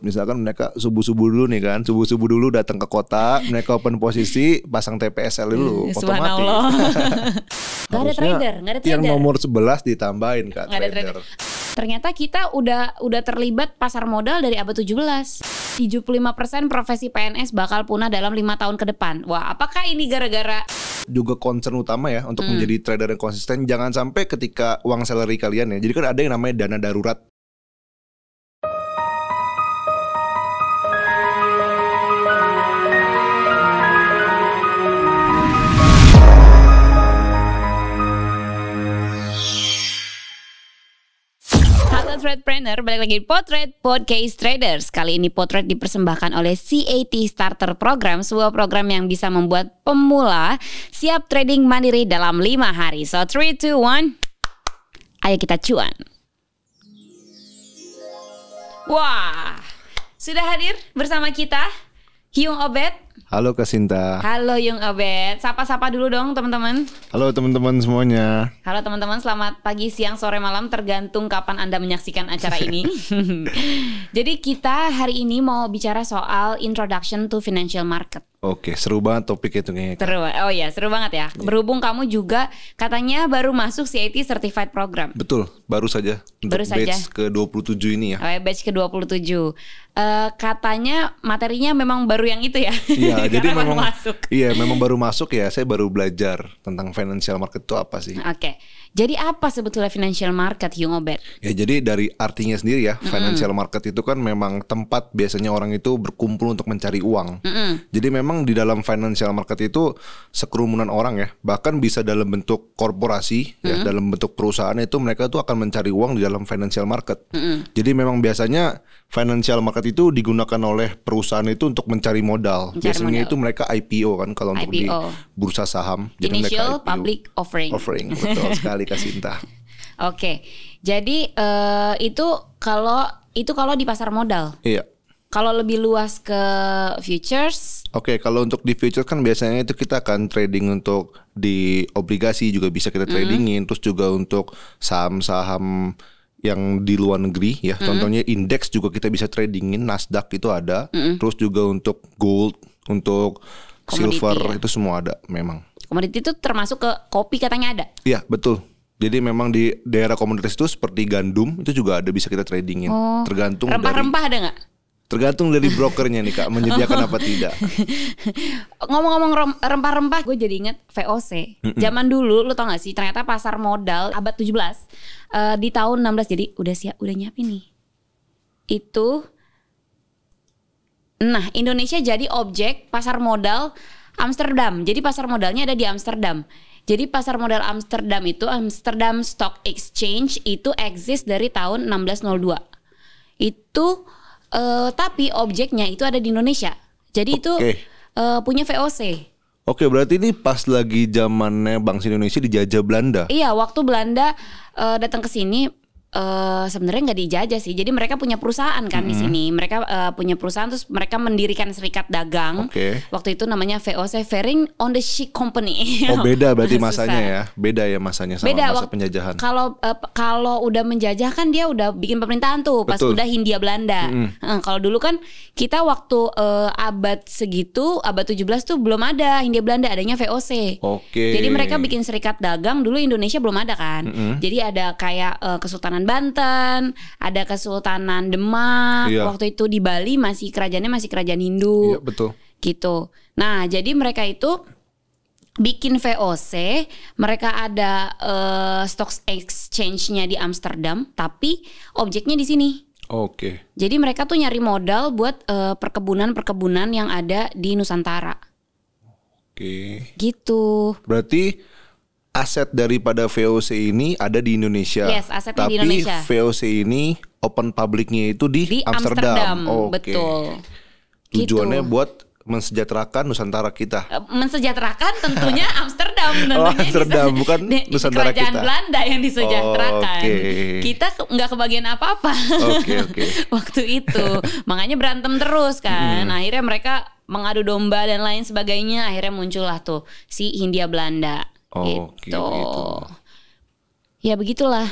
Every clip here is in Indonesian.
Misalkan mereka subuh-subuh dulu nih kan, subuh-subuh dulu datang ke kota, mereka open posisi, pasang TPSL dulu, otomatis. Gak ada trader. Yang nomor 11 ditambahin Kak, Nggak ada trader. Ternyata kita udah terlibat pasar modal dari abad 17. 75% profesi PNS bakal punah dalam 5 tahun ke depan. Wah, apakah ini gara-gara Juga concern utama ya untuk menjadi trader yang konsisten. Jangan sampai ketika uang salary kalian ya, jadi kan ada yang namanya dana darurat. Threadpreneur, balik lagi di Potret Podcast Traders. Kali ini Potret dipersembahkan oleh CAT Starter Program, sebuah program yang bisa membuat pemula siap trading mandiri dalam 5 hari. So 3, 2, 1, ayo kita cuan. Wah, sudah hadir bersama kita Hyung Obed. Halo Kak Sinta. Halo Hyung Obed. Sapa-sapa dulu dong teman-teman. Halo teman-teman semuanya. Halo teman-teman, selamat pagi, siang, sore, malam, tergantung kapan Anda menyaksikan acara ini. Jadi kita hari ini mau bicara soal Introduction to Financial Market. Oke, seru banget topik itu kayaknya. Seru, oh ya, seru banget ya. Berhubung kamu juga katanya baru masuk CAT Certified Program. Betul, baru saja untuk Baru saja. batch ke-27 ini ya. Oh ya, batch ke-27. Katanya materinya memang baru yang itu ya. Iya, jadi Karena baru memang masuk. Iya, memang baru masuk ya. Saya baru belajar tentang financial market itu apa sih. Oke. Jadi apa sebetulnya financial market, Hyung Obed? Ya jadi dari artinya sendiri ya, financial market itu kan memang tempat biasanya orang itu berkumpul untuk mencari uang. Jadi memang di dalam financial market itu sekerumunan orang ya, bahkan bisa dalam bentuk korporasi ya, dalam bentuk perusahaan itu mereka tuh akan mencari uang di dalam financial market. Jadi memang biasanya financial market itu digunakan oleh perusahaan itu untuk mencari modal. Biasanya itu mereka IPO kan kalau untuk di bursa saham. Jadi Initial mereka IPO. Public Offering. Betul sekali Kak Sinta. Oke, jadi itu kalau di pasar modal. Iya. Kalau lebih luas ke futures. Oke, kalau untuk di futures kan biasanya itu kita akan trading untuk di obligasi juga bisa kita tradingin, terus juga untuk saham-saham yang di luar negeri ya. Contohnya indeks juga kita bisa tradingin, Nasdaq itu ada, terus juga untuk gold, untuk Commodity, silver ya? itu semua ada memang. Komoditi itu termasuk ke kopi katanya ada. Iya, betul. Jadi memang di daerah komoditas itu seperti gandum itu juga ada bisa kita tradingin. Tergantung Rempah-rempah ada nggak? tergantung dari brokernya nih Kak, menyediakan apa tidak. Ngomong-ngomong rempah-rempah, gue jadi inget VOC. Zaman dulu, lu tau gak sih, ternyata pasar modal abad 17 di tahun 16, jadi udah nyiapin nih. Itu, nah Indonesia jadi objek pasar modal Amsterdam. Jadi pasar modalnya ada di Amsterdam. Jadi pasar modal Amsterdam itu, Amsterdam Stock Exchange itu exist dari tahun 1602. Itu tapi objeknya itu ada di Indonesia. Jadi itu punya VOC. Oke, berarti ini pas lagi zamannya bangsa Indonesia dijajah Belanda. Iya, waktu Belanda datang ke sini sebenarnya nggak dijajah sih. Jadi mereka punya perusahaan kan di sini. Mereka punya perusahaan, terus mereka mendirikan serikat dagang. Waktu itu namanya VOC, Verenigd Onderzeese Company. Oh, beda berarti masanya ya. Beda ya masanya sama beda, masa penjajahan. Kalau udah menjajah kan dia udah bikin pemerintahan tuh. Pas udah Hindia Belanda. Kalau dulu kan kita waktu abad segitu, abad 17 tuh belum ada Hindia Belanda, adanya VOC. Jadi mereka bikin serikat dagang, dulu Indonesia belum ada kan. Jadi ada kayak Kesultanan Banten, ada Kesultanan Demak. Waktu itu di Bali kerajaannya masih kerajaan Hindu. Iya, betul. Gitu. Nah, jadi mereka itu bikin VOC, mereka ada stock exchange-nya di Amsterdam, tapi objeknya di sini. Jadi mereka tuh nyari modal buat perkebunan-perkebunan yang ada di Nusantara. Gitu. Berarti aset daripada VOC ini ada di Indonesia. Yes, asetnya tapi di Indonesia. VOC ini open publicnya itu di Amsterdam. Betul. Tujuannya gitu. Buat mensejahterakan Nusantara kita. Mensejahterakan tentunya Amsterdam. Amsterdam bukan Nusantara kerajaan kita. Belanda yang disejahterakan. Kita nggak kebagian apa-apa. Waktu itu, makanya berantem terus kan. Akhirnya mereka mengadu domba dan lain sebagainya. Akhirnya muncullah tuh si Hindia Belanda. Gitu. Ya begitulah.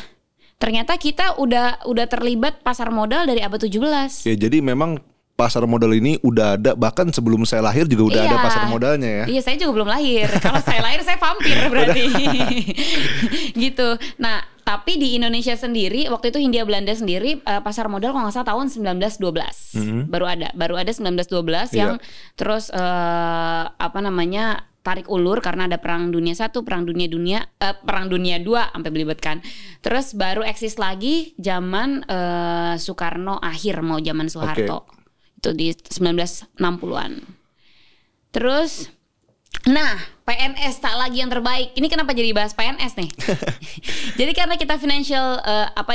ternyata kita udah terlibat pasar modal dari abad 17. Ya, jadi memang pasar modal ini udah ada, bahkan sebelum saya lahir juga udah ada pasar modalnya ya. Iya, saya juga belum lahir. Kalau saya lahir saya vampir berarti. Gitu. Nah, tapi di Indonesia sendiri waktu itu Hindia Belanda sendiri pasar modal kalau nggak salah tahun 1912 baru ada 1912 yang terus tarik ulur karena ada Perang Dunia I, Perang Dunia II sampai belibet kan. Terus baru eksis lagi zaman Soekarno akhir mau zaman Soeharto. Itu di 1960-an. Terus nah, PNS tak lagi yang terbaik. Ini kenapa jadi bahas PNS nih? Jadi karena kita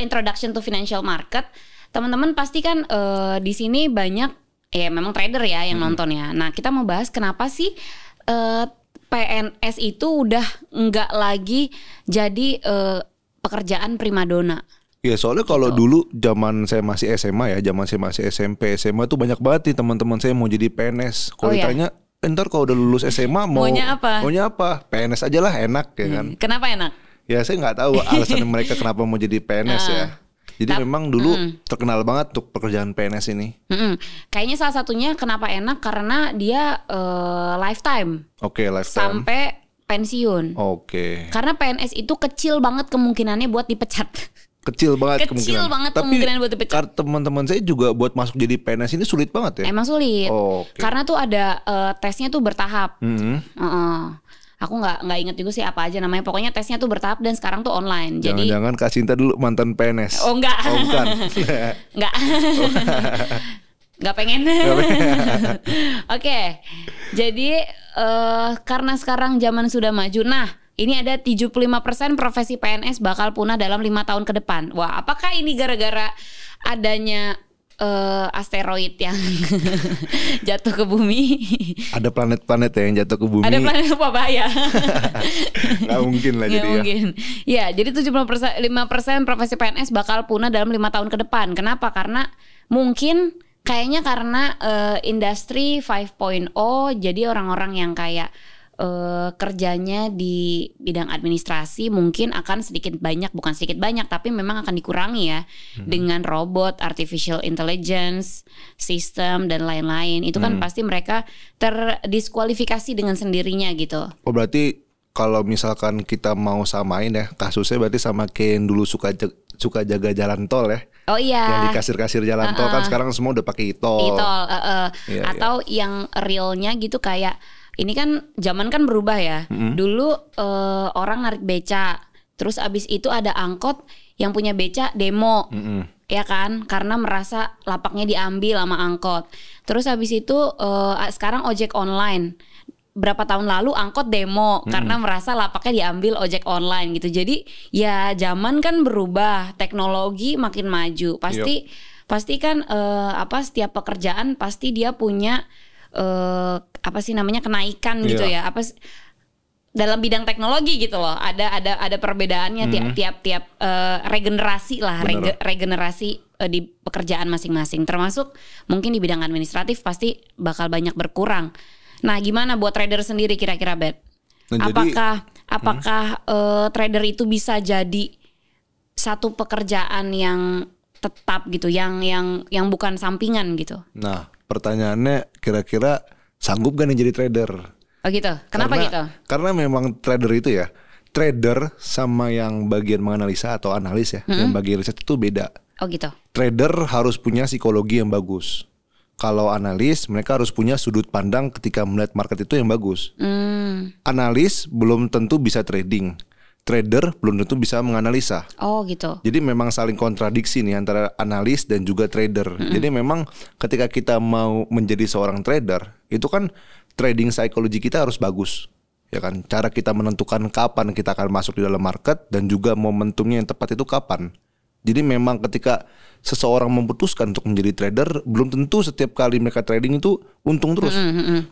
introduction to financial market, teman-teman pasti kan di sini banyak ya memang trader ya yang nonton ya. Nah, kita mau bahas kenapa sih PNS itu udah nggak lagi jadi pekerjaan primadona. Ya, soalnya kalau dulu zaman saya masih SMA ya, zaman saya masih SMP, SMA tuh banyak banget nih teman-teman saya mau jadi PNS. Kalau ditanya, ntar kalau udah lulus SMA maunya apa? PNS aja lah, enak ya kan. Kenapa enak? Ya saya nggak tahu alasan mereka kenapa mau jadi PNS ya. Jadi memang dulu terkenal banget tuh pekerjaan PNS ini. Kayaknya salah satunya kenapa enak karena dia lifetime. Oke, lifetime. Sampai pensiun. Oke. Karena PNS itu kecil banget kemungkinannya buat dipecat. Kecil banget kemungkinan buat dipecat. Teman-teman saya juga buat masuk jadi PNS ini sulit banget ya. Emang sulit. Karena tuh ada tesnya tuh bertahap. Aku nggak inget juga sih apa aja namanya. Pokoknya tesnya tuh bertahap dan sekarang tuh online. Jangan-jangan Kak Sinta dulu mantan PNS. Oh enggak. Oh bukan. Enggak. Nggak pengen. Oke. Jadi karena sekarang zaman sudah maju. Nah, ini ada 75% profesi PNS bakal punah dalam 5 tahun ke depan. Wah, apakah ini gara-gara adanya asteroid yang jatuh ke bumi? Ada planet-planet ya yang jatuh ke bumi. Ada planet apa bahaya? Nggak mungkin lah jadi mungkin. Ya, jadi 75% profesi PNS bakal punah dalam 5 tahun ke depan. Kenapa? Karena kayaknya karena industri 5.0, jadi orang-orang yang kayak kerjanya di bidang administrasi mungkin akan bukan sedikit banyak tapi memang akan dikurangi ya dengan robot, artificial intelligence, sistem dan lain-lain. Itu kan pasti mereka terdiskualifikasi dengan sendirinya gitu. Oh, berarti kalau misalkan kita mau samain ya kasusnya berarti sama kayak yang dulu suka jaga jalan tol ya. Oh iya. Yang di kasir-kasir jalan tol kan sekarang semua udah pakai e-tol. Atau yang realnya gitu kayak ini kan zaman kan berubah ya. Dulu orang narik beca, terus abis itu ada angkot yang punya beca demo, ya kan? Karena merasa lapaknya diambil sama angkot. Terus abis itu sekarang ojek online. Berapa tahun lalu angkot demo karena merasa lapaknya diambil ojek online gitu. Jadi ya zaman kan berubah, teknologi makin maju. Pasti kan setiap pekerjaan pasti dia punya kenaikan gitu ya, dalam bidang teknologi gitu loh. Ada perbedaannya tiap regenerasi lah, regenerasi di pekerjaan masing-masing. Termasuk mungkin di bidang administratif pasti bakal banyak berkurang. Nah, gimana buat trader sendiri kira-kira, Bet? Apakah trader itu bisa jadi satu pekerjaan yang tetap gitu, yang bukan sampingan gitu? Nah, pertanyaannya kira-kira sanggup gak nih jadi trader? Oh gitu. Kenapa gitu? Karena memang trader itu ya, trader sama yang bagian menganalisa atau analis ya, yang bagian riset itu beda. Oh gitu. Trader harus punya psikologi yang bagus. Kalau analis mereka harus punya sudut pandang ketika melihat market itu yang bagus. Analis belum tentu bisa trading. Trader belum tentu bisa menganalisa. Oh gitu. Jadi memang saling kontradiksi nih antara analis dan juga trader. Jadi memang ketika kita mau menjadi seorang trader, itu kan trading psikologi kita harus bagus. Ya kan? Cara kita menentukan kapan kita akan masuk di dalam market dan juga momentumnya yang tepat itu kapan. Jadi memang ketika seseorang memutuskan untuk menjadi trader, belum tentu setiap kali mereka trading itu untung terus.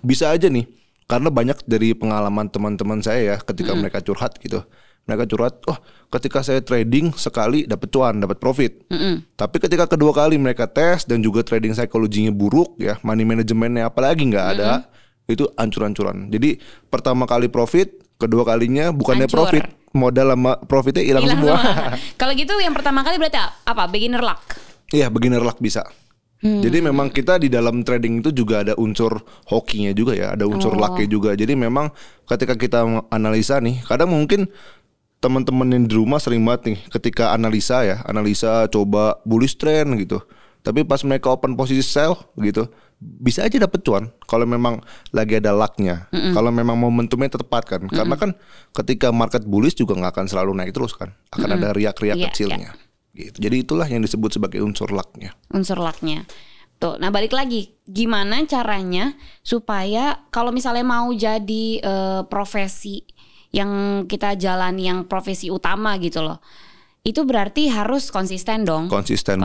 Bisa aja nih, karena banyak dari pengalaman teman-teman saya ya ketika mereka curhat gitu. Mereka curhat, ketika saya trading sekali dapat cuan, dapat profit. Tapi ketika kedua kali mereka tes dan juga trading psikologinya buruk ya, money managementnya apalagi nggak ada, itu ancur-ancuran. Jadi pertama kali profit, kedua kalinya bukannya profit, modal sama profitnya hilang semua. Kalau gitu yang pertama kali berarti apa? Beginner luck? Iya, beginner luck bisa. Jadi memang kita di dalam trading itu juga ada unsur hokinya juga ya, ada unsur lucknya juga. Jadi memang ketika kita analisa nih, kadang mungkin teman-teman yang di rumah sering banget nih ketika analisa coba bullish trend gitu. Tapi pas mereka open posisi sell gitu, bisa aja dapet cuan kalau memang lagi ada lucknya. Kalau memang momentumnya tepat kan. Karena kan ketika market bullish juga nggak akan selalu naik terus kan. Akan ada riak-riak kecilnya. Gitu. Jadi itulah yang disebut sebagai unsur lucknya. Unsur lucknya. Tuh, nah balik lagi, gimana caranya supaya kalau misalnya mau jadi profesi yang kita jalani, yang profesi utama gitu loh, itu berarti harus konsisten dong. Konsisten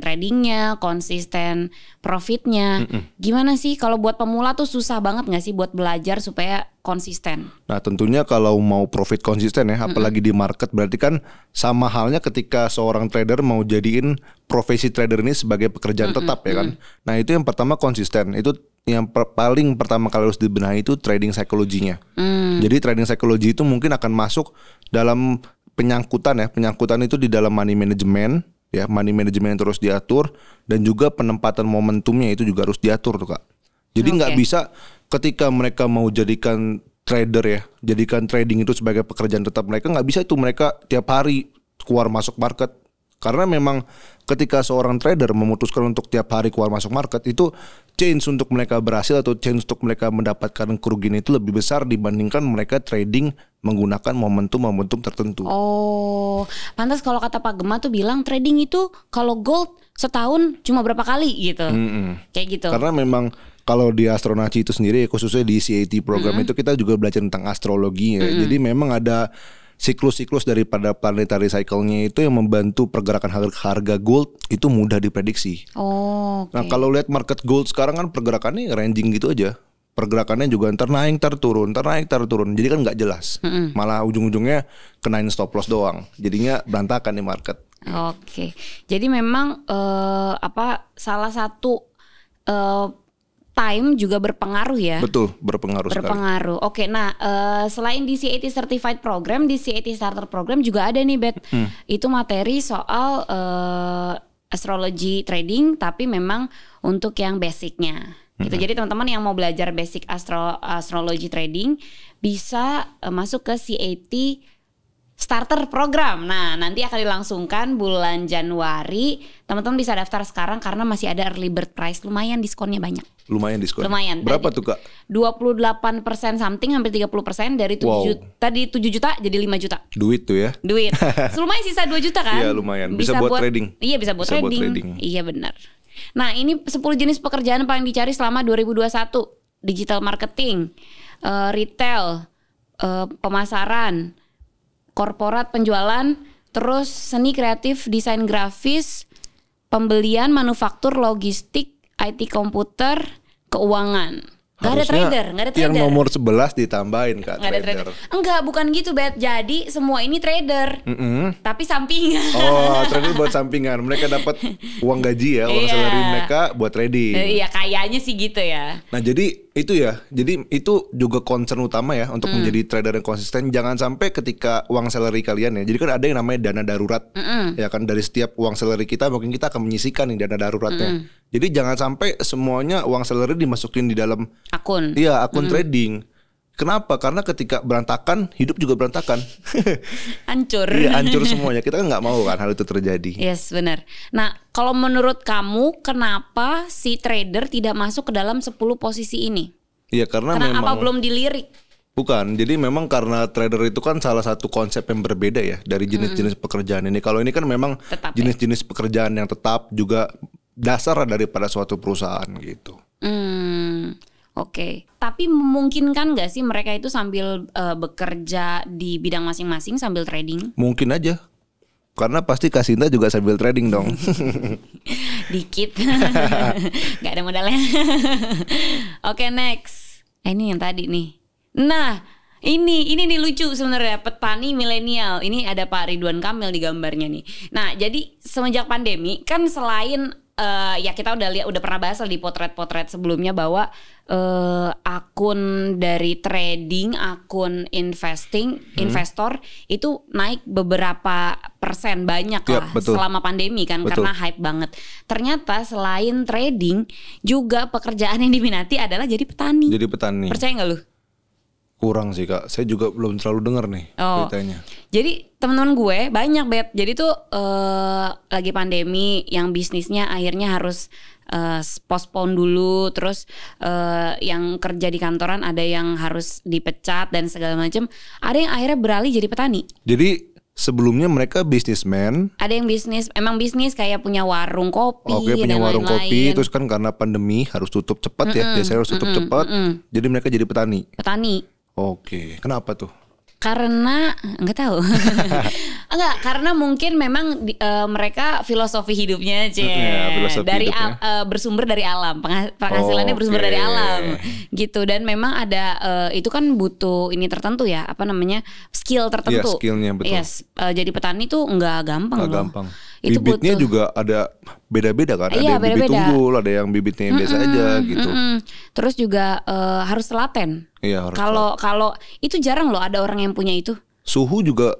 tradingnya, konsisten profitnya. Gimana sih kalau buat pemula tuh susah banget nggak sih buat belajar supaya konsisten? Nah tentunya kalau mau profit konsisten ya, apalagi di market, berarti kan sama halnya ketika seorang trader mau jadiin profesi trader ini sebagai pekerjaan tetap ya kan. Nah itu yang pertama konsisten. Itu yang paling pertama kali harus dibenahi itu trading psikologinya. Jadi trading psikologi itu mungkin akan masuk dalam penyangkutan itu di dalam money management ya, money management terus diatur, dan juga penempatan momentumnya itu juga harus diatur tuh Kak. Jadi nggak bisa ketika mereka mau jadikan trader ya, jadikan trading itu sebagai pekerjaan tetap, mereka nggak bisa itu mereka tiap hari keluar masuk market. Karena memang ketika seorang trader memutuskan untuk tiap hari keluar masuk market, itu chance untuk mereka berhasil atau chance untuk mereka mendapatkan kerugian itu lebih besar dibandingkan mereka trading menggunakan momentum tertentu. Oh, pantas kalau kata Pak Gema tuh bilang trading itu kalau gold setahun cuma berapa kali gitu. Kayak gitu. Karena memang kalau di Astronaci itu sendiri, khususnya di CAT program itu kita juga belajar tentang astrologi ya. Jadi memang ada siklus-siklus daripada planetary cycle-nya itu yang membantu pergerakan harga gold itu mudah diprediksi. Nah kalau lihat market gold sekarang kan pergerakannya ranging gitu aja. Pergerakannya juga ntar naik ntar turun. Jadi kan nggak jelas. Malah ujung-ujungnya kenain stop loss doang. Jadinya berantakan di market. Oke. Jadi memang salah satu time juga berpengaruh ya. Betul, berpengaruh sekali. Oke, nah selain di CAT Certified Program, di CAT Starter Program juga ada nih Bet. Itu materi soal astrologi trading, tapi memang untuk yang basicnya. Gitu. Jadi teman-teman yang mau belajar basic astrologi trading bisa masuk ke CAT Starter Program. Nah, nanti akan dilangsungkan bulan Januari. Teman-teman bisa daftar sekarang karena masih ada early bird price. Lumayan diskonnya banyak. Lumayan. Berapa tuh Kak? 28% something, hampir 30% dari 7 juta. Tadi 7 juta jadi 5 juta. Duit tuh ya. Lumayan sisa 2 juta kan? Iya lumayan. Bisa buat trading. Iya bisa buat trading. Iya benar. Nah ini 10 jenis pekerjaan paling dicari selama 2021. Digital marketing, retail, pemasaran, korporat penjualan, terus seni kreatif, desain grafis, pembelian, manufaktur, logistik, IT komputer, keuangan. Gak ada trader. Yang nomor 11 ditambahin Kak. Gak ada trader. Enggak, bukan gitu Bet. Jadi semua ini trader, tapi sampingan. Trader buat sampingan. Mereka dapat uang gaji ya, uang salary mereka buat trading. Iya, kayaknya sih gitu ya. Nah jadi itu ya, jadi itu juga concern utama ya untuk menjadi trader yang konsisten. Jangan sampai ketika uang salary kalian ya, jadi kan ada yang namanya dana darurat. Ya kan, dari setiap uang salary kita mungkin kita akan menyisihkan nih dana daruratnya. Jadi jangan sampai semuanya uang salary dimasukin di dalam akun. Iya, akun trading. Kenapa? Karena ketika berantakan, hidup juga berantakan. Hancur. Iya, hancur semuanya. Kita kan nggak mau kan hal itu terjadi. Yes, benar. Nah, kalau menurut kamu, kenapa si trader tidak masuk ke dalam 10 posisi ini? Iya, karena memang. Apa belum dilirik? Bukan, jadi memang karena trader itu kan salah satu konsep yang berbeda ya dari jenis-jenis pekerjaan ini. Kalau ini kan memang jenis-jenis pekerjaan yang tetap juga dasar daripada suatu perusahaan gitu. Oke. Tapi memungkinkan nggak sih mereka itu sambil bekerja di bidang masing-masing sambil trading? Mungkin aja. Karena pasti Kasinta juga sambil trading dong. Dikit. Gak ada modalnya. Oke, next. Ini yang tadi nih. Nah, ini nih lucu sebenarnya, petani milenial. Ini ada Pak Ridwan Kamil di gambarnya nih. Nah, jadi semenjak pandemi kan selain ya kita udah pernah bahas di potret-potret sebelumnya bahwa akun dari trading, akun investor itu naik beberapa persen banyak lah selama pandemi kan, karena hype banget. Ternyata selain trading juga pekerjaan yang diminati adalah jadi petani. Jadi petani. Percaya nggak lu? Kurang sih Kak, saya juga belum terlalu dengar nih beritanya. Jadi teman-teman gue banyak Bet. Jadi tuh lagi pandemi, yang bisnisnya akhirnya harus postpone dulu. Terus yang kerja di kantoran ada yang harus dipecat dan segala macam. Ada yang akhirnya beralih jadi petani. Jadi sebelumnya mereka bisnismen. Ada yang emang bisnis kayak punya warung kopi. Oke, punya warung kopi. Terus kan karena pandemi harus tutup cepat ya. Biasanya harus tutup cepat. Jadi mereka jadi petani. Oke, kenapa tuh? Karena nggak tahu. Enggak, karena mungkin memang mereka filosofi hidupnya dari bersumber dari alam, penghasilannya bersumber dari alam gitu. Dan memang ada itu kan butuh ini tertentu ya, apa namanya, skill tertentu. Iya, skillnya betul. Yes, jadi petani tuh nggak gampang loh. Gampang. Itu bibitnya juga ada beda-beda kan. Ada yang bibit unggul, ada yang bibitnya yang biasa aja gitu. Terus juga harus telaten. Iya, harus. Kalau itu jarang loh ada orang yang punya itu. Suhu juga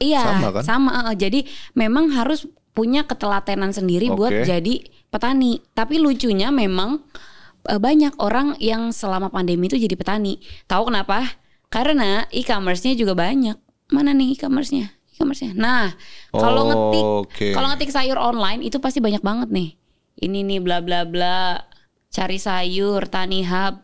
sama kan? Sama. Jadi memang harus punya ketelatenan sendiri buat jadi petani. Tapi lucunya memang banyak orang yang selama pandemi itu jadi petani. Tahu kenapa? Karena e-commerce-nya juga banyak. Mana nih e-commerce-nya? Nah, kalau ngetik sayur online itu pasti banyak banget nih. Ini nih bla bla bla, cari sayur, Tani Hub,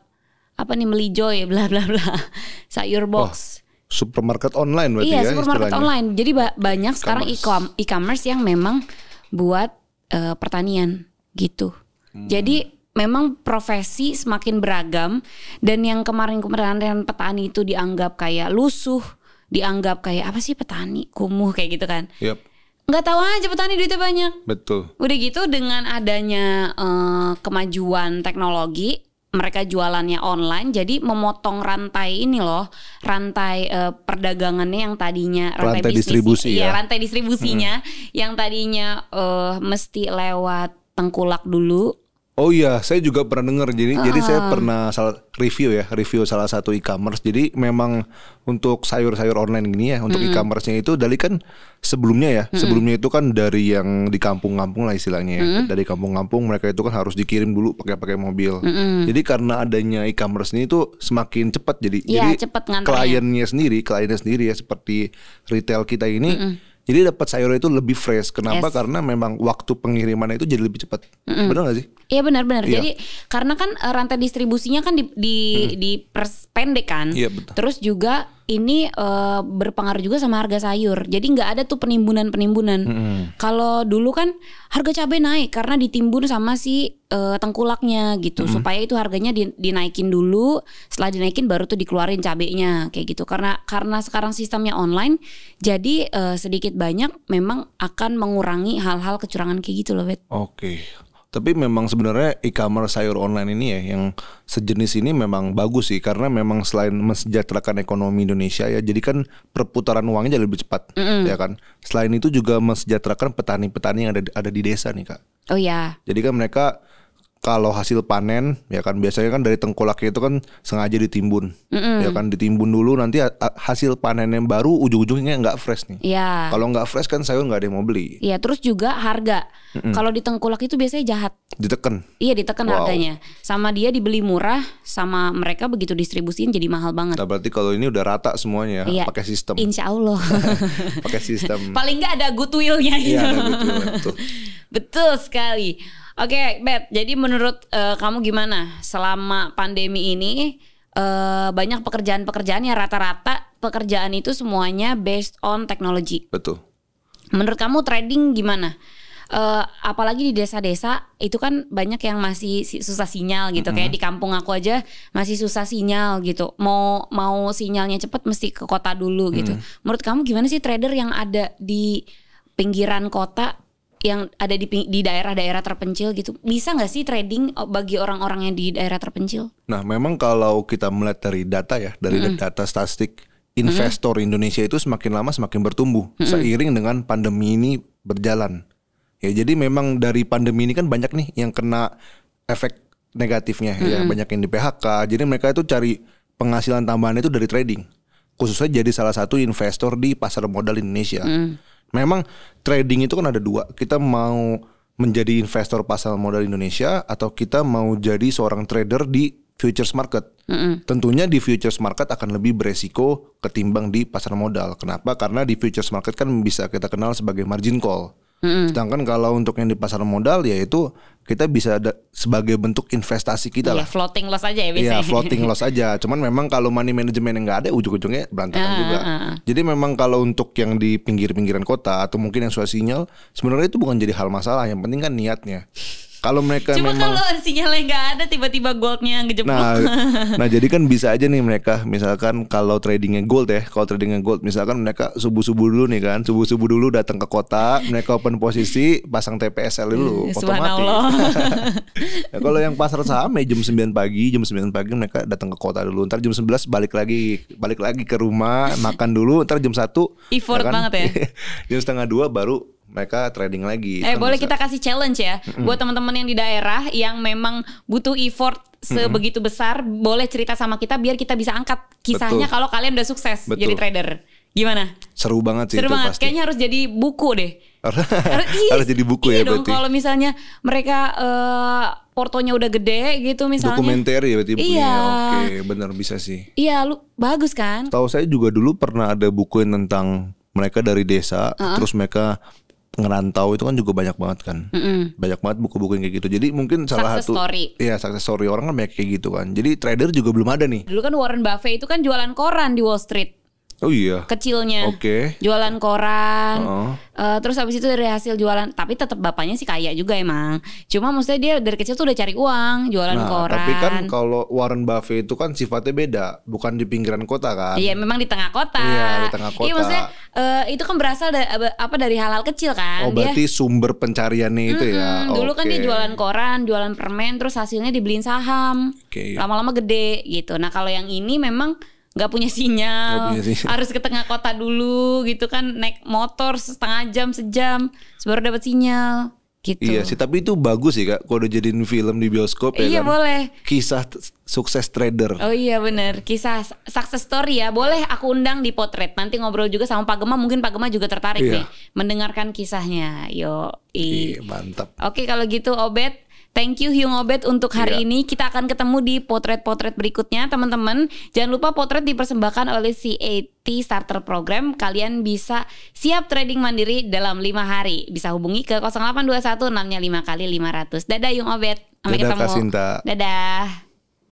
apa nih Melijoy, bla bla bla, sayur box. Supermarket online berarti ya. Iya, supermarket online. Jadi banyak sekarang e-commerce yang memang buat pertanian gitu. Jadi memang profesi semakin beragam, dan yang kemarin petani itu dianggap kayak lusuh, dianggap kayak apa sih petani, kumuh kayak gitu kan. Nggak tahu aja petani duitnya banyak. Betul. Udah gitu dengan adanya kemajuan teknologi, mereka jualannya online, jadi memotong rantai ini loh, rantai perdagangannya yang tadinya rantai distribusi ya. Rantai distribusinya yang tadinya mesti lewat Tengkulak dulu. Oh iya, saya juga pernah dengar. Jadi saya pernah review salah satu e-commerce. Jadi memang untuk sayur-sayur online gini ya, untuk e-commerce-nya itu dari kan sebelumnya itu kan dari yang di kampung-kampung lah istilahnya ya. Dari kampung-kampung mereka itu kan harus dikirim dulu pakai mobil. Jadi karena adanya e-commerce ini itu semakin cepat jadi cepet kliennya sendiri ya, seperti retail kita ini. Jadi dapat sayurnya itu lebih fresh. Kenapa? Karena memang waktu pengirimannya itu jadi lebih cepat. Benar gak sih? Iya benar. Iya. Jadi karena kan rantai distribusinya kan diperpendek kan. Iya, betul. Terus juga ini berpengaruh juga sama harga sayur. Jadi nggak ada tuh penimbunan. Kalau dulu kan harga cabai naik karena ditimbun sama si tengkulaknya gitu. Supaya itu harganya dinaikin dulu. Setelah dinaikin baru tuh dikeluarin cabainya kayak gitu. Karena sekarang sistemnya online, jadi sedikit banyak memang akan mengurangi hal-hal kecurangan kayak gitu loh, Bet. Oke. Tapi memang sebenarnya e-commerce sayur online ini ya yang sejenis ini memang bagus sih, karena memang selain mensejahterakan ekonomi Indonesia ya, jadi kan perputaran uangnya jadi lebih cepat ya kan. Selain itu juga mensejahterakan petani-petani yang ada di desa nih Kak. Oh iya. Jadi kan mereka kalau hasil panen ya kan biasanya kan dari tengkolaknya itu kan sengaja ditimbun, ya kan ditimbun dulu, nanti hasil panen yang baru ujung-ujungnya nggak fresh nih. Iya. Kalau nggak fresh kan sayur nggak ada yang mau beli. Iya, terus juga harga. Kalau di tengkulak itu biasanya jahat. Ditekan. Iya, ditekan harganya. Sama dia dibeli murah, sama mereka begitu distribusiin jadi mahal banget. Nah, berarti kalau ini udah rata semuanya ya, pakai sistem. Insya Allah. Pakai sistem. Paling nggak ada goodwill-nya. Iya, ada goodwill. Betul sekali. Oke, Bet. Jadi menurut kamu gimana selama pandemi ini? Banyak pekerjaan-pekerjaan yang rata-rata pekerjaan itu semuanya based on technology. Betul. Menurut kamu trading gimana? Apalagi di desa-desa itu kan banyak yang masih susah sinyal gitu. Kayak di kampung aku aja masih susah sinyal gitu. Mau sinyalnya cepat mesti ke kota dulu gitu. Menurut kamu gimana sih trader yang ada di pinggiran kota, yang ada di daerah-daerah terpencil gitu? Bisa gak sih trading bagi orang-orang yang di daerah terpencil? Nah memang kalau kita melihat dari data ya, dari data statistik, investor Indonesia itu semakin lama semakin bertumbuh seiring dengan pandemi ini berjalan. Ya jadi memang dari pandemi ini kan banyak nih yang kena efek negatifnya ya, banyak yang di PHK. Jadi mereka itu cari penghasilan tambahan itu dari trading. Khususnya jadi salah satu investor di pasar modal Indonesia. Memang trading itu kan ada dua. Kita mau menjadi investor pasar modal Indonesia atau kita mau jadi seorang trader di futures market. Tentunya di futures market akan lebih beresiko ketimbang di pasar modal. Kenapa? Karena di futures market kan bisa kita kenal sebagai margin call. Sedangkan kalau untuk yang di pasar modal ya itu kita bisa sebagai bentuk investasi kita lah. Floating loss aja ya biasanya. Iya, floating loss aja. Cuman memang kalau money management yang nggak ada, ujung-ujungnya berantakan juga. Jadi memang kalau untuk yang di pinggir-pinggiran kota atau mungkin yang susah sinyal, sebenarnya itu bukan jadi hal masalah. Yang penting kan niatnya. Kalau mereka Cuma memang, kalau sinyalnya nggak ada, tiba-tiba goldnya ngejeblok. nah jadi kan bisa aja nih mereka, misalkan kalau tradingnya gold ya, kalau tradingnya gold, misalkan mereka subuh-subuh dulu nih kan, subuh-subuh dulu datang ke kota, mereka open posisi, pasang TPSL dulu, otomatis. Nah, kalau yang pasar saham ya jam 9 pagi mereka datang ke kota dulu, ntar jam 11 balik lagi ke rumah, makan dulu, ntar jam 1 effort ya kan? Banget ya. Jam setengah 2 baru mereka trading lagi. Boleh kita kasih challenge ya buat teman-teman yang di daerah yang memang butuh effort sebegitu besar, boleh cerita sama kita biar kita bisa angkat kisahnya kalau kalian udah sukses jadi trader. Gimana? Seru banget sih. Seru itu banget. pasti. Kayaknya harus jadi buku deh. Harus jadi buku ya dong, berarti. kalau misalnya mereka portonya udah gede gitu misalnya. Dokumenter ya berarti bukunya. Iya. Oke, benar bisa sih. Iya, lu bagus kan? Tahu saya juga dulu pernah ada buku tentang mereka dari desa, terus mereka ngerantau itu kan juga banyak banget kan. Banyak banget buku-buku yang kayak gitu. Jadi mungkin salah Success satu story. Iya, success story orang kan banyak kayak gitu kan. Jadi trader juga belum ada nih. Dulu kan Warren Buffett itu kan jualan koran di Wall Street. Oh iya. Kecilnya. Oke. Jualan koran. Terus habis itu dari hasil jualan, tapi tetap bapaknya sih kaya juga emang. Cuma maksudnya dia dari kecil tuh udah cari uang, jualan koran. Tapi kan kalau Warren Buffett itu kan sifatnya beda, bukan di pinggiran kota kan. Iya, memang di tengah kota. Iya, di tengah kota. Iya, maksudnya itu kan berasal dari hal-hal kecil kan. Oh, berarti sumber pencariannya itu ya. Dulu kan dia jualan koran, jualan permen, terus hasilnya dibeliin saham. Lama-lama gede gitu. Nah, kalau yang ini memang nggak punya sinyal, harus ke tengah kota dulu gitu kan, naik motor setengah jam sejam baru dapat sinyal gitu. Iya sih, tapi itu bagus sih Kak, kalau udah jadiin film di bioskop ya. Iya kan? Boleh. Kisah sukses trader. Oh iya benar, kisah success story ya. Boleh aku undang di Potret. Nanti ngobrol juga sama Pak Gema, mungkin Pak Gema juga tertarik nih mendengarkan kisahnya. Iya, mantap. Oke, kalau gitu Obed, thank you Hyung Obed untuk hari ini. Kita akan ketemu di potret-potret berikutnya, teman-teman. Jangan lupa Potret dipersembahkan oleh CAT Starter Program. Kalian bisa siap trading mandiri dalam 5 hari. Bisa hubungi ke 0821 6-nya 5 kali 500. Dadah Hyung Obed. Sampai ketemu. Dadah Kak Sinta. Dadah.